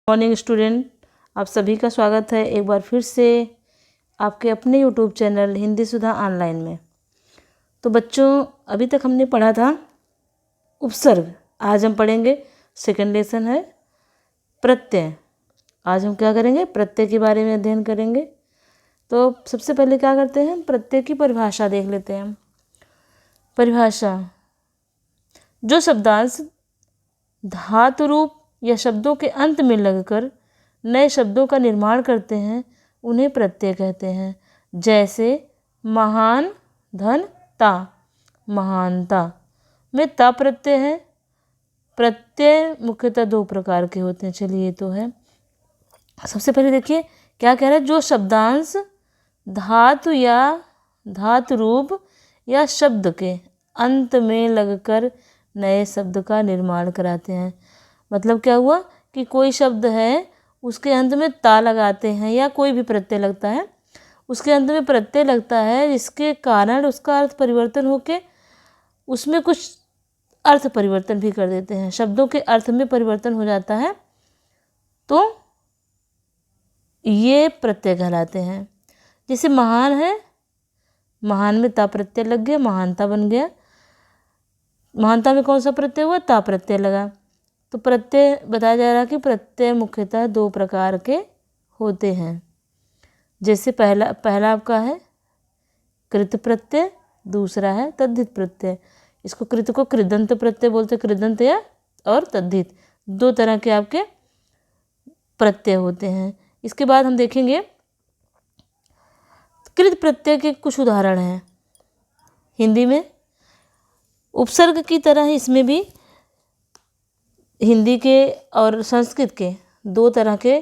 Morning student, आप सभी का स्वागत है एक बार फिर से आपके अपने यूट्यूब चैनल हिंदी सुधा ऑनलाइन में। तो बच्चों, अभी तक हमने पढ़ा था उपसर्ग। आज हम पढ़ेंगे सेकंड लेसन है प्रत्यय। आज हम क्या करेंगे? प्रत्यय के बारे में अध्ययन करेंगे। तो सबसे पहले क्या करते हैं, प्रत्यय की परिभाषा देख लेते हैं। परिभाषा: जो शब्दांश धातु रूप या शब्दों के अंत में लगकर नए शब्दों का निर्माण करते हैं उन्हें प्रत्यय कहते हैं। जैसे महान, धन, ता। महानता में ता प्रत्यय है। प्रत्यय मुख्यतः दो प्रकार के होते हैं। चलिए, ये तो है। सबसे पहले देखिए क्या कह रहा है। जो शब्दांश धातु या धातु रूप या शब्द के अंत में लगकर नए शब्द का निर्माण कराते हैं। मतलब क्या हुआ कि कोई शब्द है, उसके अंत में ता लगाते हैं या कोई भी प्रत्यय लगता है, उसके अंत में प्रत्यय लगता है, जिसके कारण उसका अर्थ परिवर्तन होके उसमें कुछ अर्थ परिवर्तन भी कर देते हैं। शब्दों के अर्थ में परिवर्तन हो जाता है तो ये प्रत्यय कहलाते हैं। जैसे महान है, महान में ता प्रत्यय लग गया, महानता बन गया। महानता में कौन सा प्रत्यय हुआ? ता प्रत्यय लगा। तो प्रत्यय बताया जा रहा है कि प्रत्यय मुख्यतः दो प्रकार के होते हैं। जैसे पहला आपका है कृत प्रत्यय, दूसरा है तद्धित प्रत्यय। इसको कृत को कृदंत प्रत्यय बोलते, कृदंत या और तद्धित, दो तरह के आपके प्रत्यय होते हैं। इसके बाद हम देखेंगे कृत प्रत्यय के कुछ उदाहरण हैं हिंदी में। उपसर्ग की तरह ही इसमें भी हिंदी के और संस्कृत के दो तरह के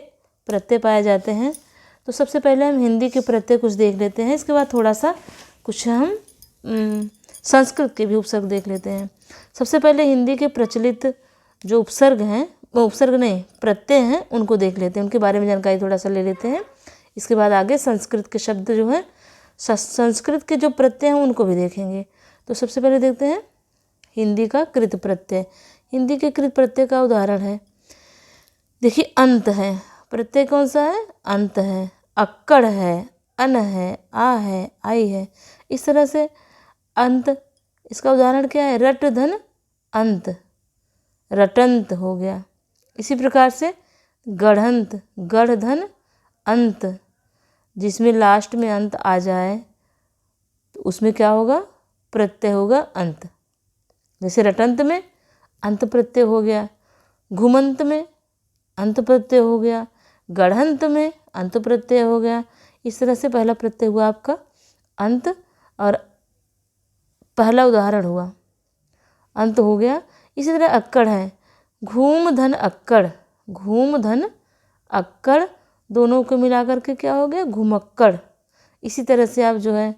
प्रत्यय पाए जाते हैं। तो सबसे पहले हम हिंदी के प्रत्यय कुछ देख लेते हैं। इसके बाद थोड़ा सा कुछ हम संस्कृत के भी उपसर्ग देख लेते हैं। सबसे पहले हिंदी के प्रचलित जो उपसर्ग हैं, वो उपसर्ग नहीं प्रत्यय हैं, उनको देख लेते हैं, उनके बारे में जानकारी थोड़ा सा ले लेते हैं। इसके बाद आगे संस्कृत के शब्द जो हैं, संस्कृत के जो प्रत्यय हैं उनको भी देखेंगे। तो सबसे पहले देखते हैं हिंदी का कृत प्रत्यय। हिंदी के कृत प्रत्यय का उदाहरण है, देखिए अंत है। प्रत्यय कौन सा है? अंत है। अक्कड़ है, अन है, आ है, आई है। इस तरह से अंत, इसका उदाहरण क्या है? रट, धन, अंत, रटंत हो गया। इसी प्रकार से गढ़ंत, गढ़, धन, अंत, जिसमें लास्ट में अंत आ जाए तो उसमें क्या होगा? प्रत्यय होगा अंत। जैसे रटंत में अंत प्रत्यय हो गया, घुमंत में अंत प्रत्यय हो गया, गढ़ंत में अंत प्रत्यय हो गया। इस तरह से पहला प्रत्यय हुआ आपका अंत, और पहला उदाहरण हुआ अंत हो गया। इसी तरह अक्कड़ है, घूम, धन, अक्कड़। घूम, धन, अक्कड़, दोनों को मिलाकर के क्या हो गया? घुमक्कड़। इसी तरह से आप जो है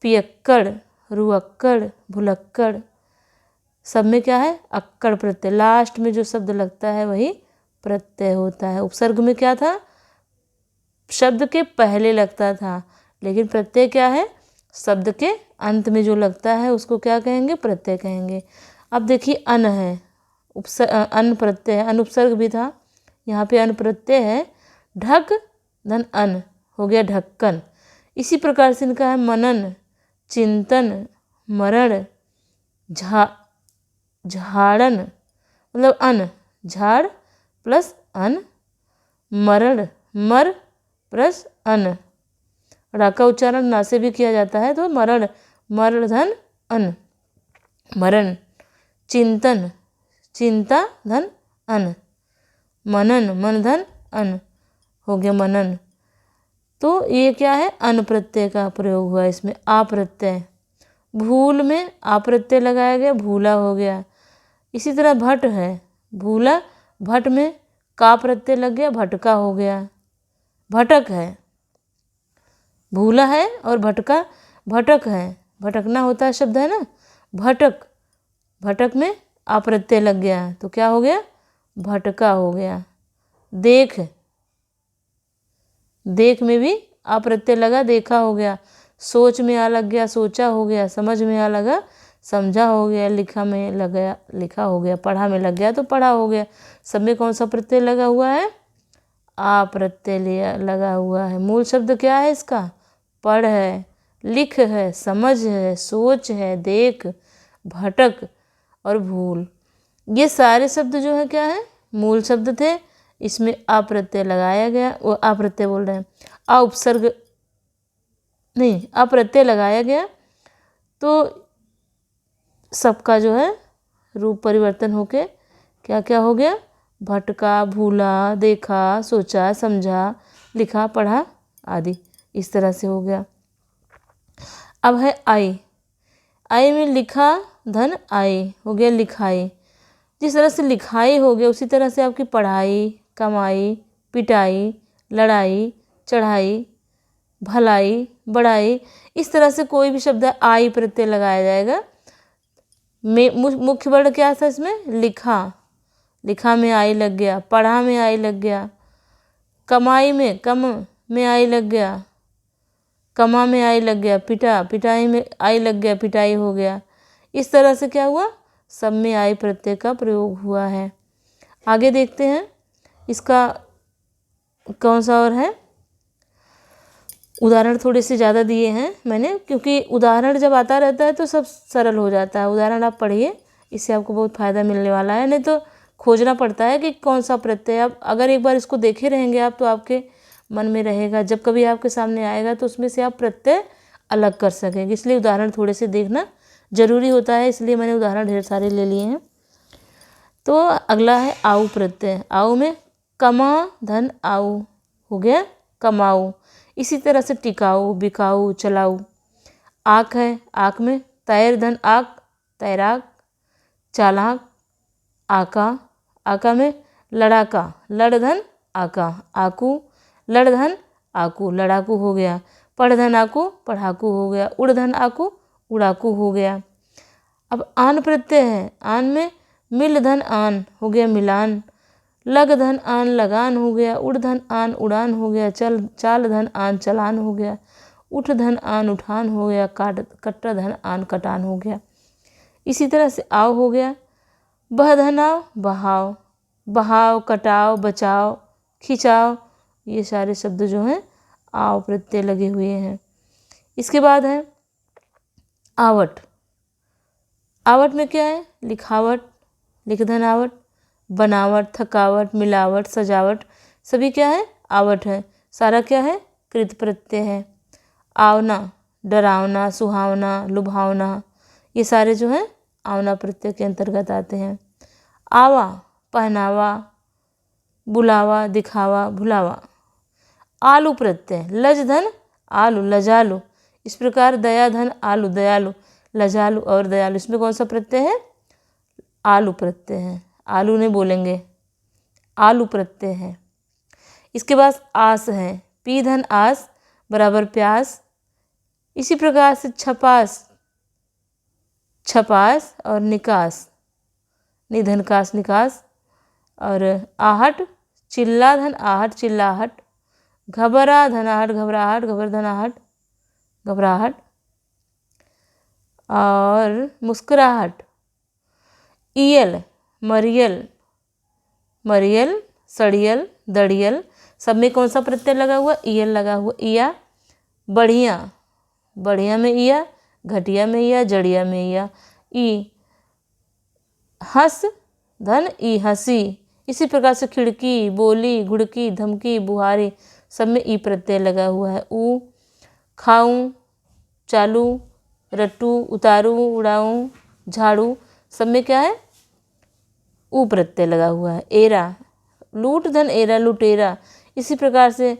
पियक्कड़, रुअक्कड़, भुलक्कड़, सब में क्या है? अक्कड़ प्रत्यय। लास्ट में जो शब्द लगता है वही प्रत्यय होता है। उपसर्ग में क्या था? शब्द के पहले लगता था, लेकिन प्रत्यय क्या है? शब्द के अंत में जो लगता है उसको क्या कहेंगे? प्रत्यय कहेंगे। अब देखिए अन है, अन प्रत्यय है, अन उपसर्ग भी था, यहाँ पे अन प्रत्यय है। ढक, धन, अन हो गया ढक्कन। इसी प्रकार से इनका है मनन, चिंतन, मरण, झाड़न, मतलब अन, झाड़ प्लस अन, मरण, मर प्लस अन। रा का उच्चारण ना से भी किया जाता है, तो मरण, मरण, धन, अन, मरण। चिंतन, चिंता, धन, अन। मनन, मन, धन, अन हो गया मनन। तो ये क्या है? अन प्रत्यय का प्रयोग हुआ इसमें। आ प्रत्यय, भूल में आ प्रत्यय लगाया गया, भूला हो गया। इसी तरह भट है, भूला, भट में का प्रत्यय लग गया, भटका हो गया। भटक है, भूला है और भटका, भटक है, भटकना होता है शब्द है ना, भटक, भटक में आ प्रत्यय लग गया तो क्या हो गया? भटका हो गया। देख, देख में भी आ प्रत्यय लगा, देखा हो गया। सोच में आ लग गया, सोचा हो गया। समझ में आ लगा, समझा हो गया। लिखा में लग गया, लिखा हो गया। पढ़ा में लग गया तो पढ़ा हो गया। सब में कौन सा प्रत्यय लगा हुआ है? आ प्रत्यय लिया लगा हुआ है। मूल शब्द क्या है इसका? पढ़ है, लिख है, समझ है, सोच है, देख, भटक और भूल। ये सारे शब्द जो है क्या है? मूल शब्द थे। इसमें आ प्रत्यय लगाया गया, वो आ प्रत्यय बोल रहे हैं, आ उपसर्ग नहीं, आ प्रत्यय लगाया गया तो सबका जो है रूप परिवर्तन होके क्या क्या हो गया? भटका, भूला, देखा, सोचा, समझा, लिखा, पढ़ा आदि इस तरह से हो गया। अब है आई। आई में लिखा धन आई हो गया लिखाई। जिस तरह से लिखाई हो गया उसी तरह से आपकी पढ़ाई, कमाई, पिटाई, लड़ाई, चढ़ाई, भलाई, बड़ाई, इस तरह से कोई भी शब्द आई प्रत्यय लगाया जाएगा। मुख्य वर्ण क्या था इसमें? लिखा, लिखा में आई लग गया, पढ़ा में आई लग गया, कमाई में कम में आई लग गया, कमा में आई लग गया, पिटा, पिटाई में आई लग गया, पिटाई हो गया। इस तरह से क्या हुआ? सब में आई प्रत्यय का प्रयोग हुआ है। आगे देखते हैं इसका कौन सा और है। उदाहरण थोड़े से ज़्यादा दिए हैं मैंने, क्योंकि उदाहरण जब आता रहता है तो सब सरल हो जाता है। उदाहरण आप पढ़िए, इससे आपको बहुत फ़ायदा मिलने वाला है। नहीं तो खोजना पड़ता है कि कौन सा प्रत्यय। आप अगर एक बार इसको देखे रहेंगे आप तो आपके मन में रहेगा, जब कभी आपके सामने आएगा तो उसमें से आप प्रत्यय अलग कर सकेंगे। इसलिए उदाहरण थोड़े से देखना ज़रूरी होता है, इसलिए मैंने उदाहरण ढेर सारे ले लिए हैं। तो अगला है आऊ प्रत्यय। आऊ में कमा धन आऊ हो गया कमाऊ। इसी तरह से टिकाऊ, बिकाऊ, चलाऊ। आँख है, आँख में तैर धन आँख तैराक, चालाक, आका। आका में लड़ाका, लड़ धन आका, आकू, लड़ धन आकू, लड़ाकू हो गया। पढ़ धन आकू, पढ़ाकू हो गया। उड़ धन आकू, उड़ाकू हो गया। अब आन प्रत्यय है। आन में मिल धन आन हो गया मिलान, लग धन आन लगान हो गया, उड़ धन आन उड़ान हो गया, चाल धन आन चलान हो गया, उठ धन आन उठान हो गया, कट्टा धन आन कटान हो गया। इसी तरह से आओ हो गया बह धन आओ बहाव, बहाव, कटाव, बचाव, खिंचाव, ये सारे शब्द जो हैं आओ प्रत्यय लगे हुए हैं। इसके बाद है आवट। आवट में क्या है? लिखावट, लिख धन आवट, बनावट, थकावट, मिलावट, सजावट, सभी क्या है? आवट है। सारा क्या है? कृत प्रत्यय है। आवना, डरावना, सुहावना, लुभावना, ये सारे जो हैं आवना प्रत्यय के अंतर्गत आते हैं। आवा, पहनावा, बुलावा, दिखावा, भुलावा। आलू प्रत्यय, लज धन आलू, लजालू। इस प्रकार दया धन आलू, दयालु, लजालु और दयालु। इसमें कौन सा प्रत्यय है? आलू प्रत्यय है। आलू नहीं बोलेंगे, आलू प्रत्यय है। इसके बाद आस है। पी धन आस बराबर प्यास। इसी प्रकार से छपास, छपास और निकास, निधन कास निकास। और आहट, चिल्ला धन आहट, चिल्लाहट। घबरा धनाहट, घबराहट, घबर धनाहट, घबराहट। और मुस्कुराहट। ईयल, मरियल, मरियल, सड़ियल, दड़ियल, सब में कौन सा प्रत्यय लगा हुआ? ईयल लगा हुआ। ईया, बढ़िया, बढ़िया में ईया, घटिया में ईया, जड़िया में ईया। ई हंस धन ई हंसी। इसी प्रकार से खिड़की, बोली, घुड़की, धमकी, बुहारी, सब में ई प्रत्यय लगा हुआ है। ऊ, खाऊं, चालू, रट्टू, उतारू, उड़ाऊं, झाड़ू, सब में क्या है? ऊ प्रत्यय लगा हुआ है। एरा, लूट धन एरा, लुटेरा। इसी प्रकार से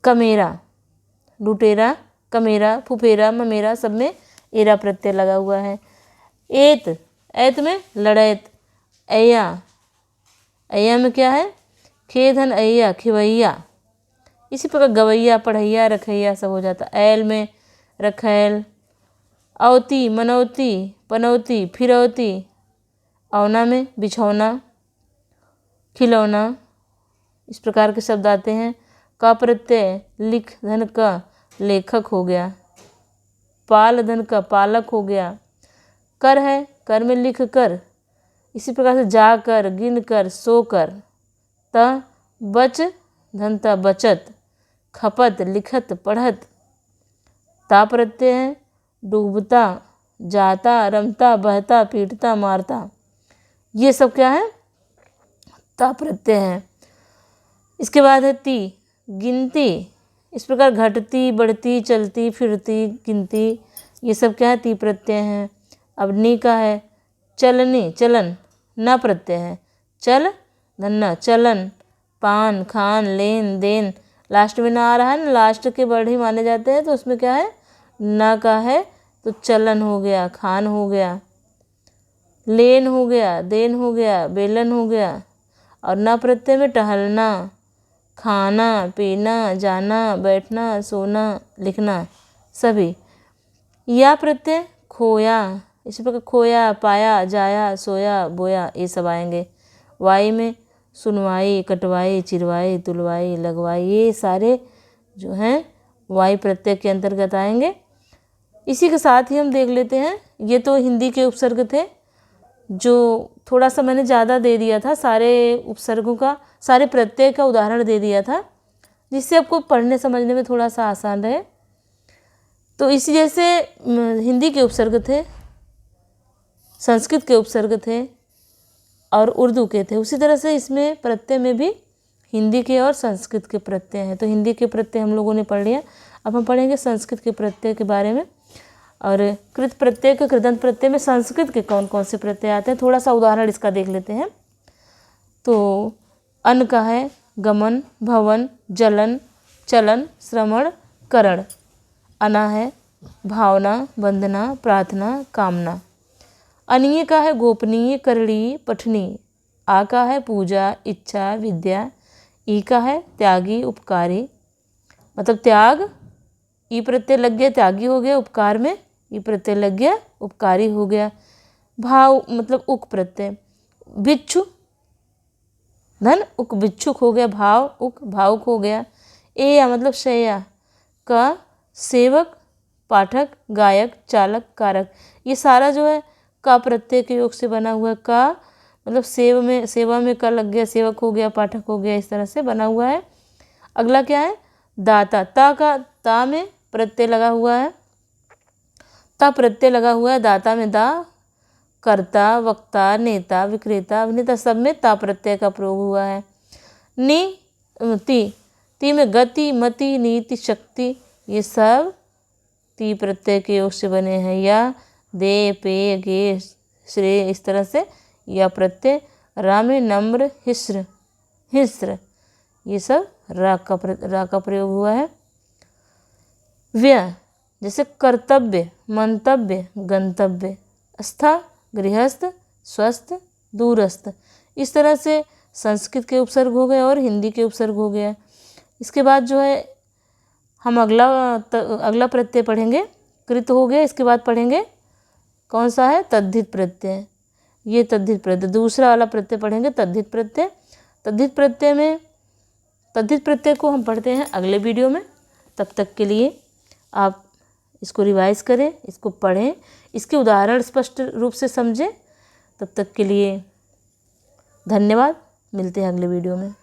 कमेरा, लुटेरा, कमेरा, फुफेरा, ममेरा, सब में एरा प्रत्यय लगा हुआ है। एत, ऐत में लड़ैत। ऐया, ऐया में क्या है? खे धन ऐया, खिवैया। इसी प्रकार गवैया, पढ़ैया, रखैया सब हो जाता। ऐल में रखैल। अवती, मनौती, पनौती, फिरौती। अवना में बिछौना, खिलौना, इस प्रकार के शब्द आते हैं। का प्रत्यय लिख धन का लेखक हो गया। पाल धन का पालक हो गया। कर है, कर में लिख कर। इसी प्रकार से जाकर, गिन कर, सो कर। त बच धनता बचत, खपत लिखत पढ़त। ता प्रत्यय है, डूबता, जाता, रमता, बहता, पीटता, मारता, ये सब क्या है, ता प्रत्यय है। इसके बाद है ती, गिनती, इस प्रकार घटती, बढ़ती, चलती, फिरती, गिनती, ये सब क्या है, ती प्रत्यय है। अब नी का है, चलनी, चलन, ना प्रत्यय है, चल धन्ना, चलन, पान, खान, लेन देन, लास्ट में ना आ रहा है ना, लास्ट के वर्ड ही माने जाते हैं, तो उसमें क्या है, ना का है, तो चलन हो गया, खान हो गया, लेन हो गया, देन हो गया, बेलन हो गया, और ना प्रत्यय में टहलना, खाना, पीना, जाना, बैठना, सोना, लिखना, सभी। या प्रत्यय खोया, इसी प्रकार खोया, पाया, जाया, सोया, बोया, ये सब आएंगे। वाई में सुनवाई, कटवाई, चिरवाई, तुलवाई, लगवाई, ये सारे जो हैं वाई प्रत्यय के अंतर्गत आएंगे। इसी के साथ ही हम देख लेते हैं, ये तो हिंदी के उपसर्ग थे, जो थोड़ा सा मैंने ज़्यादा दे दिया था, सारे उपसर्गों का, सारे प्रत्यय का उदाहरण दे दिया था, जिससे आपको पढ़ने समझने में थोड़ा सा आसान रहे। तो इसी जैसे हिंदी के उपसर्ग थे, संस्कृत के उपसर्ग थे और उर्दू के थे, उसी तरह से इसमें प्रत्यय में भी हिंदी के और संस्कृत के प्रत्यय हैं। तो हिंदी के प्रत्यय हम लोगों ने पढ़ लिया, अब हम पढ़ेंगे संस्कृत के प्रत्यय के बारे में। और कृत प्रत्यय के कृदंत प्रत्यय में संस्कृत के कौन कौन से प्रत्यय आते हैं, थोड़ा सा उदाहरण इसका देख लेते हैं। तो अन का है गमन, भवन, जलन, चलन, श्रवण, करण। अना है भावना, वंदना, प्रार्थना, कामना। अनीय का है गोपनीय, करणीय, पठनीय। आ का है पूजा, इच्छा, विद्या। ई का है त्यागी, उपकारी, मतलब त्याग, ई प्रत्यय लग गया, त्यागी हो गया, उपकार में ई प्रत्यय लग गया, उपकारी हो गया। भाव मतलब उक प्रत्यय, भिक्षु धन उक भिक्षुक हो गया, भाव उक भावुक हो गया। एया मतलब शैया, का सेवक, पाठक, गायक, चालक, कारक, ये सारा जो है का प्रत्यय के योग से बना हुआ है। का मतलब सेवा में का लग गया, सेवक हो गया, पाठक हो गया, इस तरह से बना हुआ है। अगला क्या है, दाता, ता का ता में प्रत्यय लगा हुआ है, ता प्रत्यय लगा हुआ है, दाता में दा, कर्ता, वक्ता, नेता, विक्रेता, अभिनेता, सब में ता प्रत्यय का प्रयोग हुआ है। ती में गति, मति, नीति, शक्ति, ये सब ती प्रत्यय के योग से बने हैं। या दे, पे, गे, श्रेय, इस तरह से या प्रत्यय। रा में नम्र, हिस्र, ये सब रा का प्रयोग हुआ है। व्यय जैसे कर्तव्य, मंतव्य, गंतव्य। स्था गृहस्थ, स्वस्थ, दूरस्थ, इस तरह से संस्कृत के उपसर्ग हो गए और हिंदी के उपसर्ग हो गया। इसके बाद जो है हम अगला प्रत्यय पढ़ेंगे, कृत हो गया। इसके बाद पढ़ेंगे कौन सा है, तद्धित प्रत्यय। ये तद्धित प्रत्यय, दूसरा वाला प्रत्यय पढ़ेंगे तद्धित प्रत्यय। तद्धित प्रत्यय को हम पढ़ते हैं अगले वीडियो में। तब तक के लिए आप इसको रिवाइज करें, इसको पढ़ें, इसके उदाहरण स्पष्ट रूप से समझें। तब तक के लिए धन्यवाद, मिलते हैं अगले वीडियो में।